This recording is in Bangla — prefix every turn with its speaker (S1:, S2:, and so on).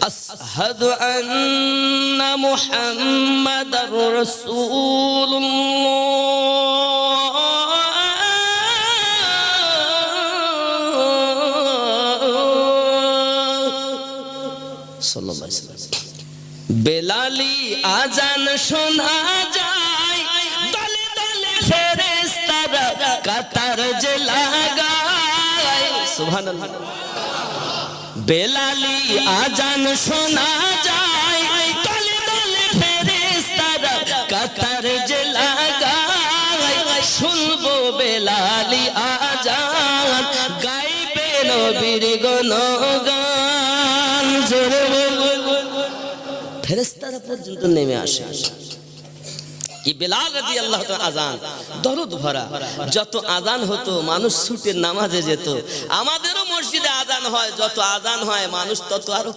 S1: আশহাদু আন্না মুহাম্মাদার রাসূলুল্লাহ সাল্লাল্লাহু আলাইহি ওয়াসাল্লাম। বেলালি আজান শোনা যায়, দলে দলে ফেরেশতারা কাতার যে লাগায়, সুবহানাল্লাহ। বেলালি আজান শোনা যায়, দলে দলে ফেরেশতারা কাতার যে লাগায়, শুনবো বেলালি আজান, গাইবে নবীর গুণগান, জোরে ফেরেশতারা পর্যন্ত নেমে আসে। কি বেলাল রাদিয়াল্লাহু তাআলা আযান দরুদ ভরা, যত আযান হতো মানুষ ছুটে নামাজে যেত। আমাদেরও মসজিদে আযান হয়, যত আযান হয় মানুষ তত আরো